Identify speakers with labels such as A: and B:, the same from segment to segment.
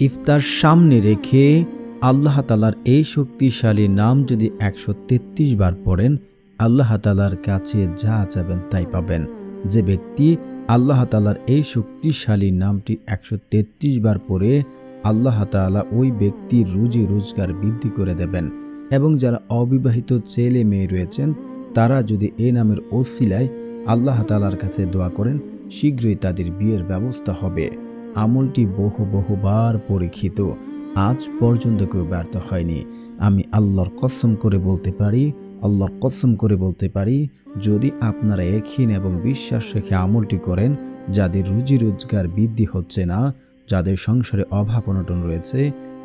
A: ইফতার সামনে রেখে আল্লাহ তাআলার এই শক্তিশালী নাম যদি 133 বার পড়েন, আল্লাহ তাআলার কাছে যা চাবেন তাই পাবেন। যে ব্যক্তি আল্লাহ তাআলার এই শক্তিশালী নামটি 133 বার পড়ে, আল্লাহ তাআলা ওই ব্যক্তির রুজি রোজগার বৃদ্ধি করে দেবেন। এবং যারা অবিবাহিত ছেলে মেয়ে রয়েছেন, তারা যদি এই নামের ওসিলায় আল্লাহ তাআলার কাছে দোয়া করেন, শীঘ্রই তাদের বিয়ের ব্যবস্থা হবে। আমলটি বহুবার পরীক্ষিত, আজ পর্যন্ত কেউ ব্যর্থ হয়নি। আমি আল্লাহর কসম করে বলতে পারি, যদি আপনারা একহীন এবং বিশ্বাস রেখে আমলটি করেন, যাদের রুজি রোজগার বৃদ্ধি হচ্ছে না, যাদের সংসারে অভাব অনটন রয়েছে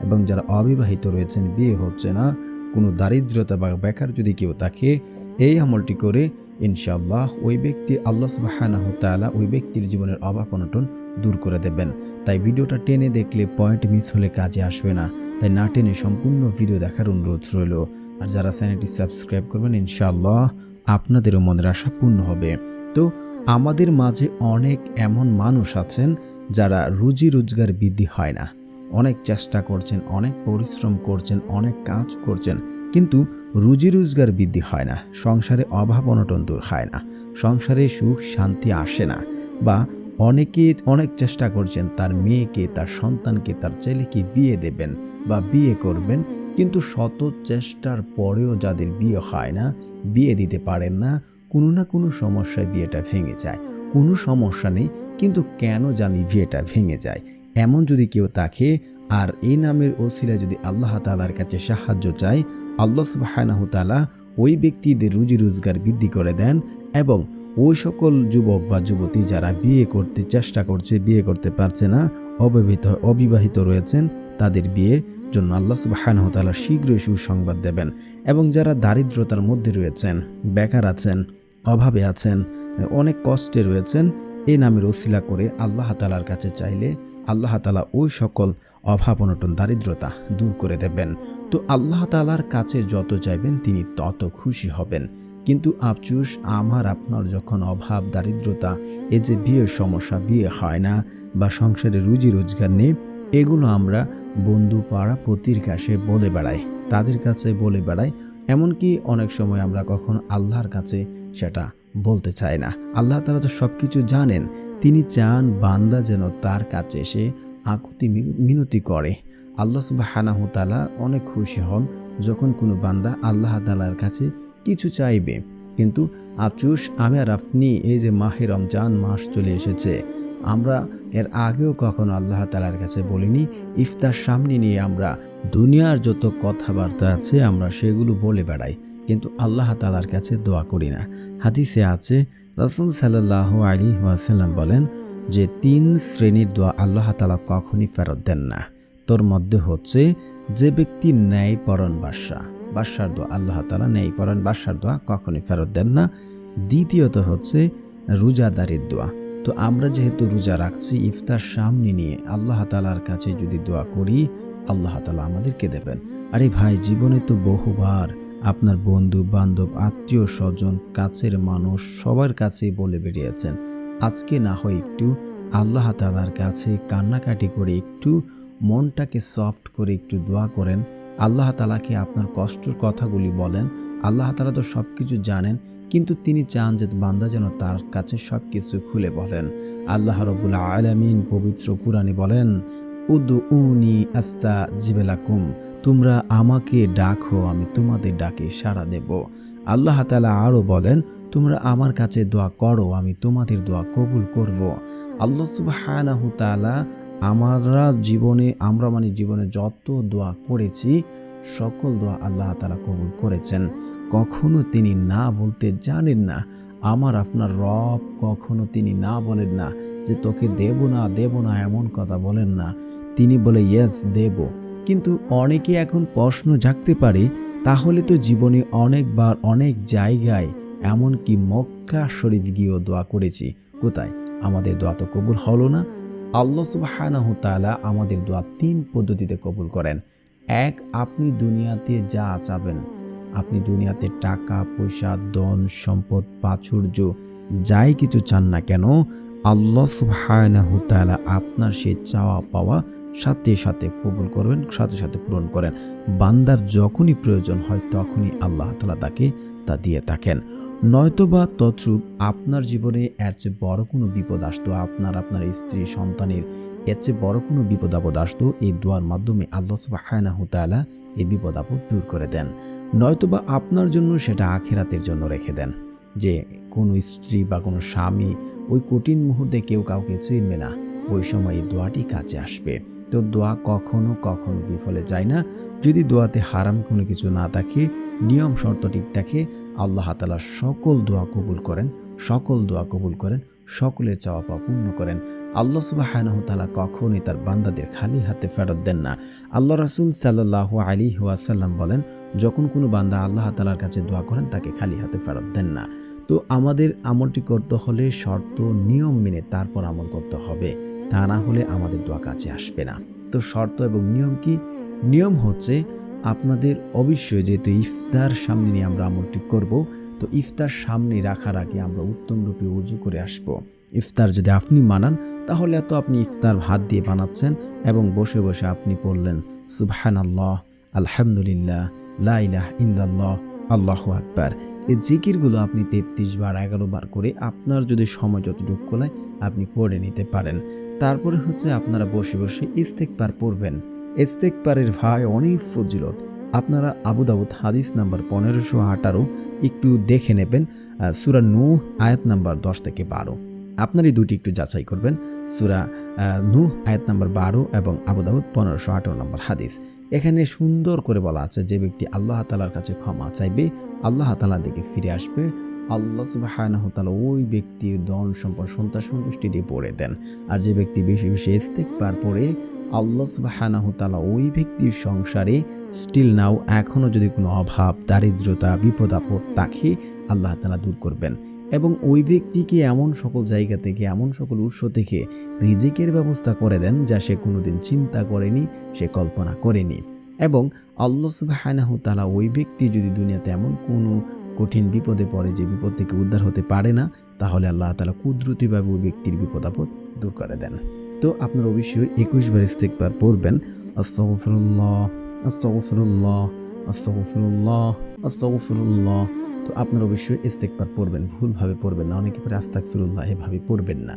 A: এবং যারা অবিবাহিত রয়েছেন, বিয়ে হচ্ছে না, কোনো দারিদ্রতা বা বেকার যদি কেউ থাকে, এই আমলটি করে ইনশাআল্লাহ ওই ব্যক্তি আল্লাহ সুবহানাহু ওয়া তাআলা ওই ব্যক্তির জীবনের অভাব অনটন দূর করে দেবেন। তাই ভিডিওটা টেনে দেখলে পয়েন্ট মিস হলে কাজে আসবে না, তাই না টেনে সম্পূর্ণ ভিডিও দেখার অনুরোধ রইল। আর যারা চ্যানেলটি সাবস্ক্রাইব করবেন, ইনশাআল্লাহ আপনাদেরও মনের আশা পূর্ণ হবে। তো আমাদের মাঝে অনেক এমন মানুষ আছেন যারা রুজি রোজগার বৃদ্ধি হয় না, অনেক চেষ্টা করছেন, অনেক পরিশ্রম করছেন, অনেক কাজ করছেন, কিন্তু রুজি রোজগার বৃদ্ধি হয় না, সংসারে অভাব অনটন দূর হয় না, সংসারে সুখ শান্তি আসে না। বা অনেকে অনেক চেষ্টা করছেন তার মেয়েকে, তার সন্তানকে, তার ছেলেকে বিয়ে দেবেন বা বিয়ে করবেন, কিন্তু শত চেষ্টার পরেও যাদের বিয়ে হয় না, বিয়ে দিতে পারেন না, কোনো না কোনো সমস্যায় বিয়েটা ভেঙে যায়। কোনো সমস্যা নেই, কিন্তু কেন জানি বিয়েটা ভেঙে যায়। এমন যদি কেউ থাকে আর এই নামের ওসিলায় যদি আল্লাহ তাআলার কাছে সাহায্য চায়, আল্লাহ সুবহানাহু ওয়া তাআলা ওই ব্যক্তিদের রুজি রোজগার বৃদ্ধি করে দেন। এবং ওই সকল যুবক বা যুবতী যারা বিয়ে করতে চেষ্টা করছে, বিয়ে করতে পারছে না, অবিবাহিত রয়েছেন, তাদের বিয়ের জন্য আল্লাহ সুবহানাহু ওয়া তাআলা শীঘ্রই সুসংবাদ দেবেন। এবং যারা দারিদ্রতার মধ্যে রয়েছেন, বেকার আছেন, অভাবে আছেন, অনেক কষ্টে রয়েছেন, এই নামের ওসিলা করে আল্লাহ তাআলার কাছে চাইলে আল্লাহ তাআলা ওই সকল অভাব অনটন দারিদ্রতা দূর করে দেবেন। তো আল্লাহ তাআলার কাছে যত চাইবেন তিনি তত খুশি হবেন। কিন্তু আফসোস, আমার আপনার যখন অভাব দারিদ্রতা, এই যে বিয়ের সমস্যা, বিয়ে হয় না বা সংসারে রুজি রোজগার নেই, এগুলো আমরা বন্ধু পাড়া প্রতির কাছে বলে বেড়াই, তাদের কাছে বলে বেড়াই। এমনকি অনেক সময় আমরা কখন আল্লাহর কাছে সেটা বলতে চাই না। আল্লাহ তাআলা তো সব কিছু জানেন, তিনি চান বান্দা যেন তার কাছে এসে আকুতি মিনতি করে। আল্লাহ সুবহানাহু ওয়া তাআলা অনেক খুশি হন যখন কোনো বান্দা আল্লাহ তাআলার কাছে কিছু চাইবে। কিন্তু আফসোস, আমি আর আপনি এই যে মাহে রমজান মাস চলে এসেছে, আমরা এর আগেও কখনো আল্লাহ তাআলার কাছে বলিনি। ইফতার সামনে নিয়ে আমরা দুনিয়ার যত কথাবার্তা আছে আমরা সেগুলো বলে বেড়াই, কিন্তু আল্লাহ তাআলার কাছে দোয়া করি না। হাদিসে আছে, রাসূল সাল্লাল্লাহু আলাইহি ওয়াসাল্লাম বলেন যে 3 শ্রেণীর দোয়া আল্লাহ তাআলা কখনই ফেরত দেন না। তোর মধ্যে হচ্ছে যে ব্যক্তি ন্যায়পরায়ণ বাদশার দোয়া, আল্লাহ তাআলা ন্যায়পরায়ণ বাদশার দোয়া কখনই ফেরত দেন না। দ্বিতীয়ত হচ্ছে রোজাদারের দোয়া। তো আমরা যেহেতু রোজা রাখছি, ইফতার সামনে নিয়ে আল্লাহ তাআলার কাছে যদি দোয়া করি, আল্লাহ তাআলা আমাদেরকে দেবেন। আরে ভাই, জীবনে তো বহুবার আপনার বন্ধু বান্ধব, আত্মীয় স্বজন, কাছের মানুষ সবার কাছে বলে বেরিয়েছেন, আজকে না হয় একটু আল্লাহ তাআলার কাছে কান্নাকাটি করে, একটু মনটাকে সফট করে একটু দোয়া করেন, আল্লাহ তাআলাকে আপনার কষ্টের কথাগুলি বলেন। আল্লাহ তাআলা তো সব কিছু জানেন, কিন্তু তিনি চান যে বান্দা যেন তার কাছে সব কিছু খুলে বলেন। আল্লাহ রাব্বুল আলামিন পবিত্র কুরআনে বলেন, উদউনি আস্তাজিব লাকুম, তোমরা আমাকে ডাকো, আমি তোমাদের ডাকে সাড়া দেব। আল্লাহ তাআলা আরও বলেন, তোমরা আমার কাছে দোয়া করো, আমি তোমাদের দোয়া কবুল করব। আল্লাহ সুবহানাহু ওয়া তাআলা আমরা জীবনে যত দোয়া করেছি, সকল দোয়া আল্লাহ তাআলা কবুল করেছেন। কখনো তিনি না বলতে জানেন না। আমার আপনার রব কখনো তিনি না বলেন না যে তোকে দেব না, এমন কথা বলেন না। তিনি বলে ইয়েস, দেব। কিন্তু অনেকে এখন প্রশ্ন জাগতে পারে, তাহলে তো জীবনে অনেকবার অনেক জায়গায়, এমনকি মক্কা শরীফ গিয়েও দোয়া করেছি, কোথায় আমাদের দোয়া তো কবুল হলো না। আল্লাহ সুবহানাহু ওয়া তাআলা আমাদের দোয়া 3 পদ্ধতিতে কবুল করেন। এক, আপনি দুনিয়াতে যা চাবেন, আপনি দুনিয়াতে টাকা পয়সা, ধন সম্পদ, প্রাচুর্য, যাই কিছু চান না কেন, আল্লাহ সুবহানাহু ওয়া তাআলা আপনার সেই চাওয়া পাওয়া সাথে সাথে কবুল করবেন, সাথে সাথে পূরণ করেন। বান্দার যখনই প্রয়োজন হয় তখনই আল্লাহ তাআলা তাকে তা দিয়ে থাকেন। নয়তোবা তদ্রূপ আপনার জীবনে এর চেয়ে বড় কোনো বিপদ আসতো, আপনার স্ত্রী সন্তানের এর চেয়ে বড় কোনো বিপদ আপদ আসতো, এই দোয়ার মাধ্যমে আল্লাহ সুবহানাহু তাআলা এই বিপদ আপদ দূর করে দেন। নয়তোবা আপনার জন্য সেটা আখিরাতের জন্য রেখে দেন, যে কোনো স্ত্রী বা কোনো স্বামী ওই কঠিন মুহূর্তে কেউ কাউকে চিনবে না, ওই সময় এই দোয়াটি কাজে আসবে। তো দোয়া কখনো কখনো বিফলে যায় না, যদি দোয়াতে হারাম কোনো কিছু না থাকে, নিয়ম শর্ত ঠিক থাকে, আল্লাহ তাআলা সকল দোয়া কবুল করেন, সকল দোয়া কবুল করেন, সকলের চাওয়া পাওয়া পূর্ণ করেন। আল্লাহ সুবহানাহু তাআলা কখনোই তার বান্দাদের খালি হাতে ফেরত দেন না। আল্লাহ রাসূল সাল্লাল্লাহু আলাইহি ওয়াসাল্লাম বলেন, যখন কোনো বান্দা আল্লাহ তাআলার কাছে দোয়া করেন তাকে খালি হাতে ফেরত দেন না। তো আমাদের আমলটি করতে হলে শর্ত নিয়ম মেনে তারপর আমল করতে হবে, তা না হলে আমাদের দোয়া কাছে আসবে না। তো শর্ত এবং নিয়ম কি? নিয়ম হচ্ছে আপনাদের অবশ্যই, যেহেতু ইফতার সামনে নিয়ে আমরা আমলটি করব, তো ইফতার সামনে রাখার আগে আমরা উত্তম রূপে ওযু করে আসব। ইফতার যদি আপনি বানান তাহলে তো আপনি ইফতার হাত দিয়ে বানাচ্ছেন এবং বসে বসে আপনি পড়লেন সুবহানাল্লাহ, আলহামদুলিল্লাহ, লা ইলাহা ইল্লাল্লাহ, আল্লাহু আকবার। এই জিকিরগুলো আপনি 33 বার 11 বার করে আপনার যদি সময় যতটুকু কোলায় আপনি পড়ে নিতে পারেন। তারপরে হচ্ছে আপনারা বসে বসে ইস্তেগফার পড়বেন। ইস্তেগফারের ভাই অনেক ফজিলত, আপনারা আবু দাউদ হাদিস নাম্বার 1518 একটু দেখে নেবেন, সূরা নূহ আয়াত নাম্বার 10 থেকে 12। আপনার এই দুটি একটু যাচাই করবেন, সূরা নূহ আয়াত নাম্বার 12 এবং আবু দাউদ 1518 নম্বর হাদিস। এখানে সুন্দর করে বলা আছে, যে ব্যক্তি আল্লাহ তাআলার কাছে ক্ষমা চাইবে, আল্লাহ তাআলার দিকে ফিরে আসবে, আল্লাহ সুবহানাহু তাআলা ওই ব্যক্তির ধন সম্পদ সন্তান সন্তুষ্টি দিয়ে পড়ে দেন। আর যে ব্যক্তি বেশি বেশি ইস্তেগফার পড়ে, আল্লাহ সুবহানাহু তাআলা ওই ব্যক্তির সংসারে স্টিল নাও এখনও যদি কোনো অভাব, দারিদ্রতা, বিপদ আপদ থাকে, আল্লাহ তাআলা দূর করবেন এবং ওই ব্যক্তিকে এমন সকল জায়গা থেকে, এমন সকল উৎস থেকে রিজিকের ব্যবস্থা করে দেন যা সে কোনোদিন চিন্তা করেনি, সে কল্পনা করেনি। এবং আল্লাহ সুবহানাহু তাআলা ওই ব্যক্তি যদি দুনিয়াতে এমন কোনো কঠিন বিপদে পড়ে যে বিপদ থেকে উদ্ধার হতে পারে না, তাহলে আল্লাহ তাআলা কুদরতিভাবে ওই ব্যক্তির বিপদ আপদ দূর করে দেন। তো আপনারা অবশ্যই 21 বার ইস্তেগফার পড়বেন, আস্তাগফিরুল্লাহ, আস্তাগফিরুল্লাহ, আস্তাগফিরুল্লাহ, আস্তাগফিরুল্লাহ। তো আপনারা অবশ্যই ইস্তেগফার পড়বেন, ভুলভাবে পড়বেন না, অনেকে পরে আস্তাগফিরুল্লাহ এভাবে পড়বেন না।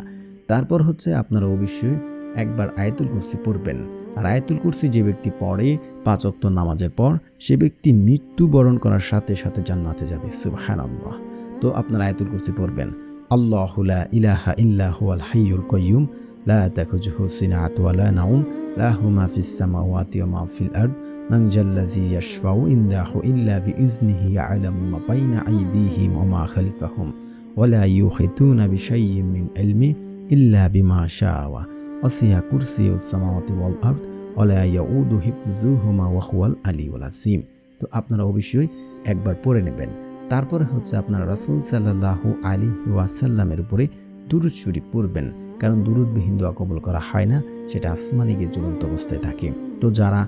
A: তারপর হচ্ছে আপনারা অবশ্যই একবার আয়াতুল কুরসি পড়বেন। আর আয়াতুল কুরসি যে ব্যক্তি পড়ে 5 ওয়াক্ত নামাজের পর, সে ব্যক্তি মৃত্যুবরণ করার সাথে সাথে জান্নাতে যাবে, সুবহানাল্লাহ। তো আপনারা আয়াতুল কুরসি পড়বেন, আল্লাহু লা ইলাহা ইল্লা হুয়াল হাইয়ুল কাইয়্যুম লা তাখুযুহু সিনাতুন ওয়া লা নাওম লাহু মা ফিস সামাওয়াতি ওয়া মা ফিল আরদ মান জাল্লাযী ইয়াশফাউ ইনদাহু ইল্লা বিইজনিহি ইয়া'লামু মা বাইনা আইদিহিম ওয়া মা খালফাহুম ওয়া লা ইউহিতুনা বিশাইইন মিন ইলমিহি ইল্লা বিমা শাআ ওয়াসি'a কুরসিয়ুস সামাওয়াতি ওয়াল আরদ ওয়া লা ইয়াউদু হিফযুহুমা ওয়া হুয়াল আলিয়্যুল আযীম। তো আপনারা অবশ্যই একবার পড়ে নেবেন। তারপরে হচ্ছে আপনারা রাসূল সাল্লাল্লাহু আলাইহি ওয়াসাল্লামের উপরে দুরূদ শরীফ পড়বেন, কারণ দুরূদবিহীন দোয়া কবুল করা হয় না, সেটা আসমানে গিয়ে ঝুলন্ত অবস্থায় থাকে। তো যারা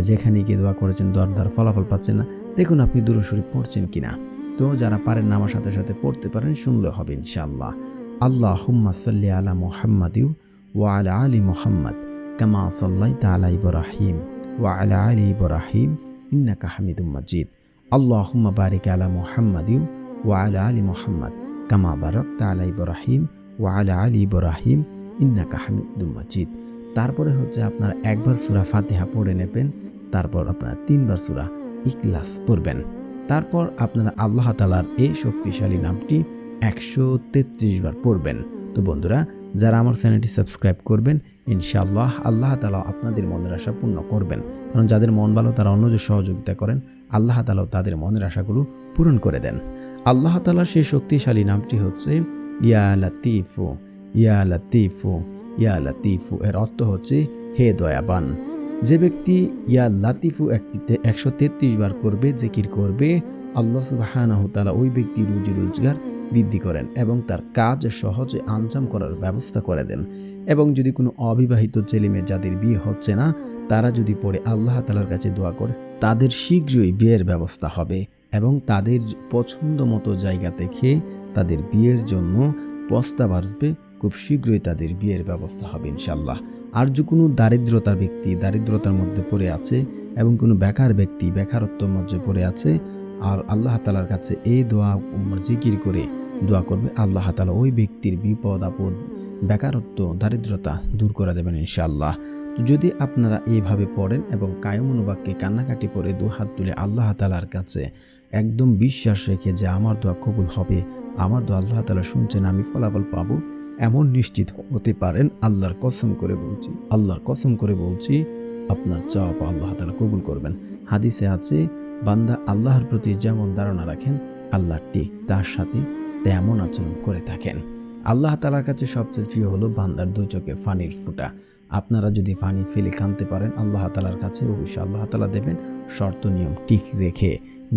A: যেখানে গিয়ে দোয়া করেছেন দরদার ফলাফল পাচ্ছেন না, দেখুন আপনি দুরূদ শরীফ পড়ছেন কিনা। তো যারা পারেন না আমার সাথে সাথে পড়তে পারেন, শুনলে হবে ইনশাআল্লাহ। আল্লাহুম্মা সাল্লি আলা মুহাম্মাদি ওয়া আলা আলি মুহাম্মাদ কামা সাল্লাইতা আলা ইব্রাহিম ওয়া আলা আলি ইব্রাহিম ইন্নাকা হামিদুম মাজিদ। আল্লাহুম্মা বারিক আলা মুহাম্মাদি ওয়া আলা আলি মুহাম্মাদ কামা বারাকতা আলা ইব্রাহিম ওয়া আলা আলি ইব্রাহিম ইন্নাকা হামিদুম মাজিদ। তারপরে হচ্ছে আপনারা একবার সূরা ফাতিহা পড়ে নেবেন, তারপর আপনারা 3 বার সূরা ইখলাস পড়বেন। তারপর আপনারা আল্লাহ তাআলার এই শক্তিশালী নামটি 133 বার পড়বেন। তো বন্ধুরা, যারা আমার চ্যানেলটি সাবস্ক্রাইব করবেন, ইনশাআল্লাহ আল্লাহ তাআলা আপনাদের মনের আশা পূর্ণ করবেন। কারণ যাদের মন ভালো তারা অন্যদের সহযোগিতা করেন, আল্লাহ তাআলাও তাদের মনের আশাগুলো পূরণ করে দেন। আল্লাহ তাআলার সেই শক্তিশালী নামটি হচ্ছে ইয়া লাতীফু, ইয়া লাতীফু, ইয়া লাতীফু। এর অর্থ হচ্ছে হে দয়াবান। যে ব্যক্তি ইয়া লাতীফু 133 বার করবে, জিকির করবে, আল্লাহ সুবহানাহু তাআলা ওই ব্যক্তির রুজি রোজগার বৃদ্ধি করেন এবং তার কাজ সহজে আঞ্জাম করার ব্যবস্থা করে দেন। এবং যদি কোনো অবিবাহিত ছেলেমেয়ে যাদের বিয়ে হচ্ছে না, তারা যদি পড়ে আল্লাহ তাআলার কাছে দোয়া করে, তাদের শীঘ্রই বিয়ের ব্যবস্থা হবে এবং তাদের পছন্দ মতো জায়গা থেকে তাদের বিয়ের জন্য প্রস্তাব আসবে খুব শীঘ্রই তাদের বিয়ের ব্যবস্থা হবে ইনশাল্লাহ। আর যে কোনো দারিদ্রতার ব্যক্তি দারিদ্রতার মধ্যে পড়ে আছে এবং কোনো বেকার ব্যক্তি বেকারত্বের মধ্যে পড়ে আছে, আর আল্লাহ তাআলার কাছে এই দোয়া জিকির করে দোয়া করবে, আল্লাহ তাআলা ওই ব্যক্তির বিপদ আপদ বেকারত্ব দারিদ্রতা দূর করে দেবেন ইনশাআল্লাহ। তো যদি আপনারা এইভাবে পড়েন এবং কায়মনোবাক্যে কান্নাকাটি করে দু হাত তুলে আল্লাহ তাআলার কাছে একদম বিশ্বাস রেখে যে আমার দোয়া কবুল হবে, আমার দোয়া আল্লাহ তাআলা শুনছেন, আমি ফলাফল পাবো, এমন নিশ্চিত হতে পারেন। আল্লাহর কসম করে বলছি আপনার চাওয়া পাওয়া আল্লাহ তাআলা কবুল করবেন। হাদিসে আছে, বান্দা আল্লাহর প্রতি যেমন ধারণা রাখেন আল্লাহ ঠিক তার সাথে তেমন আচরণ করে থাকেন। আল্লাহ তাআলার কাছে সবচেয়ে প্রিয় হলো বান্দার দুই চোখের পানির ফোঁটা। আপনারা যদি পানি ফেলে কাঁদতে পারেন আল্লাহ তাআলার কাছে, অবশ্যই আল্লাহ তাআলা দেবেন, শর্ত নিয়ম ঠিক রেখে।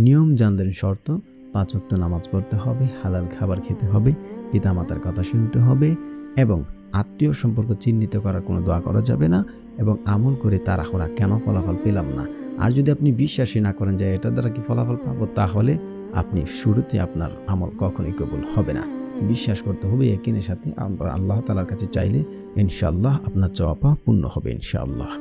A: নিয়ম জানলেন, শর্ত 5 ওয়াক্ত নামাজ পড়তে হবে, হালাল খাবার খেতে হবে, পিতামাতার কথা শুনতে হবে, এবং আত্মীয় সম্পর্ক চিহ্নিত করার কোনো দোয়া করা যাবে না, এবং আমল করে তাড়াহুড়া কেন ফলাফল পেলাম না। আর যদি আপনি বিশ্বাসই না করেন যে এটা দ্বারা কি ফলাফল পাবো, তাহলে আপনি শুরুতে আপনার আমল কখনোই কবুল হবে না। বিশ্বাস করতে হবে ইয়াকিনের সাথে। আমরা আল্লাহ তাআলার কাছে চাইলে ইনশাআল্লাহ আপনার চাওয়া পাওয়া পূর্ণ হবে ইনশাআল্লাহ।